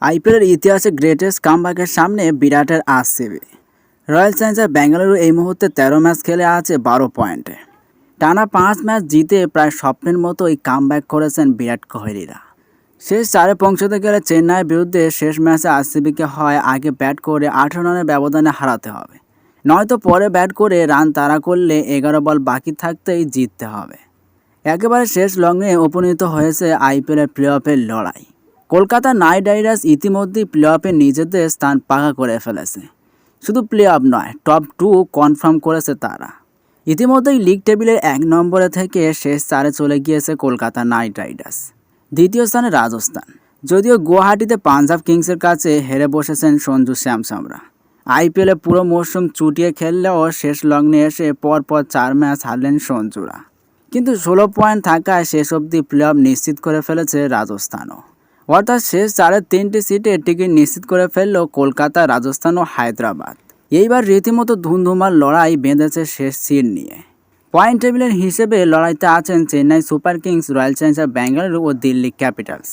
আইপিএলের ইতিহাসে গ্রেটেস্ট কামব্যাকের সামনে বিরাটের আরসিবি। রয়্যাল চ্যালেঞ্জার্স বেঙ্গালুরু এই মুহূর্তে 13 ম্যাচ খেলে আছে 12 পয়েন্টে। টানা 5 ম্যাচ জিতে প্রায় স্বপ্নের মতোই কামব্যাক করেছেন বিরাট কোহলিরা। শেষ 4-এ পৌঁছতে গেলে চেন্নাইয়ের বিরুদ্ধে শেষ ম্যাচে আরসিবিকে হয় আগে ব্যাট করে 18 রানের ব্যবধানে হারাতে হবে, নয়তো পরে ব্যাট করে রান তাড়া করলে 11 বল বাকি থাকতেই জিততে হবে। একেবারে শেষ লগ্নে উপনীত হয়েছে আইপিএলের প্লে অফের লড়াই। কলকাতা নাইট রাইডার্স ইতিমধ্যেই প্লে অফে নিজেদের স্থান পাকা করে ফেলেছে। শুধু প্লে অফ নয়, টপ 2 কনফার্ম করেছে তারা। ইতিমধ্যেই লিগ টেবিলের 1 নম্বরে থেকে শেষ 4-এ চলে গিয়েছে কলকাতা নাইট রাইডার্স। দ্বিতীয় স্থানে রাজস্থান। যদিও গুয়াহাটিতে পাঞ্জাব কিংসের কাছে হেরে বসেছেন সঞ্জু স্যামসনরা। আইপিএলে পুরো মৌসুম চুটিয়ে খেললেও শেষ লগ্নে এসে পরপর 4 ম্যাচ হারলেন সঞ্জুরা। কিন্তু 16 পয়েন্ট থাকায় শেষ অবধি প্লে অফ নিশ্চিত করে ফেলেছে রাজস্থানও। অর্থাৎ শেষ 4-এর 3টি সিটে টিকিট নিশ্চিত করে ফেলল কলকাতা, রাজস্থান ও হায়দ্রাবাদ। এইবার রীতিমতো ধুমধুমার লড়াই বেঁধেছে শেষ সিট নিয়ে। পয়েন্ট টেবিলের হিসেবে লড়াইতে আছেন Chennai super kings, royal challengers Bengaluru ও দিল্লি ক্যাপিটালস।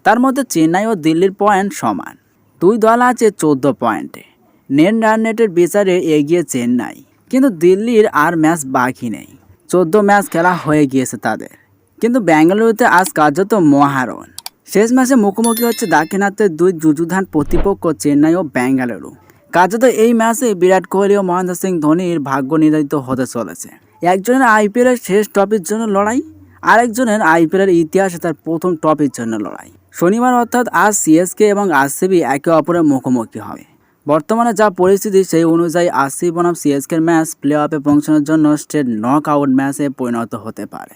তার মধ্যে চেন্নাই ও দিল্লির পয়েন্ট সমান। দুই দল আছে 14 পয়েন্টে। নেট রান রেটের বিচারে এগিয়ে চেন্নাই, কিন্তু দিল্লির আর ম্যাচ বাকি নেই। 14 ম্যাচ খেলা হয়ে গিয়েছে তাদের। কিন্তু বেঙ্গালুরুতে আজ কার্যত মহারণ। শেষ ম্যাচে মুখোমুখি হচ্ছে দাক্ষিণাত্যের দুই যুযুধান প্রতিপক্ষ চেন্নাই ও বেঙ্গালুরু। কার্যত এই ম্যাচে বিরাট কোহলি ও মহেন্দ্র সিং ধোনির ভাগ্য নির্ধারিত হতে চলেছে। একজনের আইপিএলের শেষ ট্রফির জন্য লড়াই, আরেকজনের আইপিএলের ইতিহাসে তার প্রথম ট্রফির জন্য লড়াই। শনিবার অর্থাৎ আজ সিএসকে এবং আরসিবি একে অপরের মুখোমুখি হবে। বর্তমানে যা পরিস্থিতি সেই অনুযায়ী আরসিবি বনাম সিএসকের ম্যাচ প্লে অফে পৌঁছানোর জন্য স্ট্রেট নক আউট ম্যাচে পরিণত হতে পারে।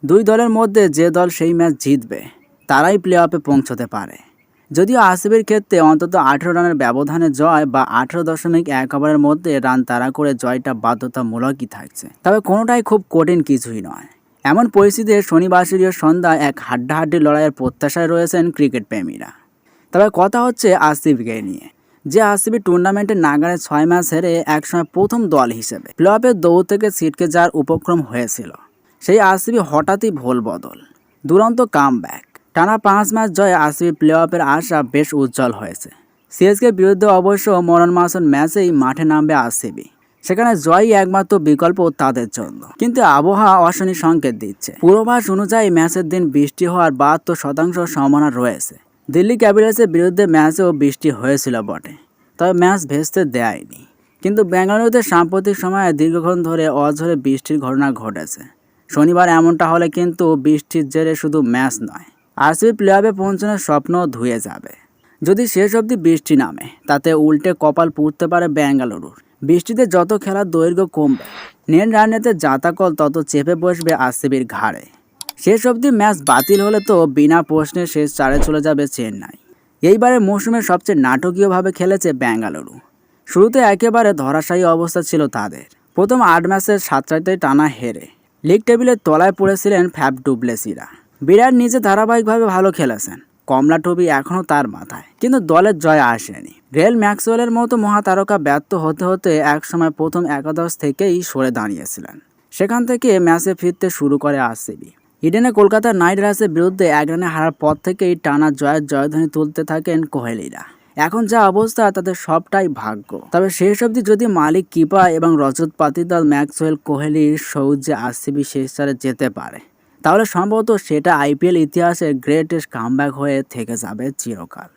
দুই দলের মধ্যে যে দল সেই ম্যাচ জিতবে তারাই প্লে অফে পৌঁছতে পারে। যদিও আরসিবির ক্ষেত্রে অন্তত 18 রানের ব্যবধানে জয় বা 18.1 ওভারের মধ্যে রান তাড়া করে জয়টা বাধ্যতামূলকই থাকছে, তবে কোনোটাই খুব কঠিন কিছুই নয়। এমন পরিস্থিতিতে শনিবাসরীয় সন্ধ্যায় এক হাড্ডাহাড্ডি লড়াইয়ের প্রত্যাশায় রয়েছেন ক্রিকেট প্রেমীরা। তবে কথা হচ্ছে আরসিবিকে নিয়ে, যে আরসিবি টুর্নামেন্টের নাগারে 6 ম্যাচ হেরে একসময় প্রথম দল হিসেবে প্লে অফের দৌড় থেকে ছিটকে যাওয়ার উপক্রম হয়েছিল। সেই আরসিবি হঠাৎই ভোল বদল, দুরন্ত কামব্যাক। টানা 5 ম্যাচ জয়ে আরসিবি প্লে অফের আশা বেশ উজ্জ্বল হয়েছে। সিএসকের বিরুদ্ধে অবশ্য মরণমাসন ম্যাচেই মাঠে নামবে আরসিবি। সেখানে জয়ই একমাত্র বিকল্প তাদের জন্য। কিন্তু আবহাওয়া অশনি সংকেত দিচ্ছে। পূর্বাভাস অনুযায়ী ম্যাচের দিন বৃষ্টি হওয়ার 72% সম্ভাবনা রয়েছে। দিল্লি ক্যাপিটালসের বিরুদ্ধে ম্যাচেও বৃষ্টি হয়েছিল বটে, তবে ম্যাচ ভেস্তে দেয়নি। কিন্তু বেঙ্গালুরুতে সাম্প্রতিক সময়ে দীর্ঘক্ষণ ধরে অঝরে বৃষ্টির ঘটনা ঘটেছে। শনিবার এমনটা হলে কিন্তু বৃষ্টির জেরে শুধু ম্যাচ নয়, আরসিবি প্লে অফে পৌঁছানোর স্বপ্ন ধুয়ে যাবে। যদি শেষ অবধি বৃষ্টি নামে তাতে উল্টে কপাল পুড়তে পারে বেঙ্গালুরুর। বৃষ্টিতে যত খেলার দৈর্ঘ্য কমবে, নেট রানেতে জাতাকল তত চেপে বসবে আরসিবির ঘাড়ে। শেষ অবধি ম্যাচ বাতিল হলে তো বিনা প্রশ্নে শেষ 4-এ চলে যাবে চেন্নাই। এইবারের মৌসুমে সবচেয়ে নাটকীয়ভাবে খেলেছে বেঙ্গালুরু। শুরুতে একেবারে ধরাশায়ী অবস্থা ছিল তাদের। প্রথম 8 ম্যাচের 7টাতেই টানা হেরে লিগ টেবিলের তলায় পড়েছিলেন ফ্যাফ ডু প্লেসিরা। বিরাট নিজে ধারাবাহিকভাবে ভালো খেলেছেন, কমলা টবি এখনও তার মাথায়, কিন্তু দলের জয় আসেনি। রেল ম্যাক্সওয়েলের মতো মহাতারকা ব্যর্থ হতে হতে একসময় প্রথম একাদশ থেকেই সরে দাঁড়িয়েছিলেন। সেখান থেকে ম্যাচে ফিরতে শুরু করে আরসিবি। ইডেনে কলকাতা নাইট রাইডার্সের বিরুদ্ধে 1 রানে হারার পর থেকেই টানা জয়ের জয়ধ্বনি তুলতে থাকেন কোহলিরা। এখন যা অবস্থা তাদের সবটাই ভাগ্য। তবে শেষ অবধি যদি মালিক কিপা এবং রজত পাতিদার ম্যাক্সওয়েল কোহলির সৌজে আরসিবি শেষ 4-এ যেতে পারে, তাহলে সম্ভবত সেটা আইপিএল ইতিহাসের গ্রেটেস্ট কামব্যাক হয়ে থেকে যাবে চিরকাল।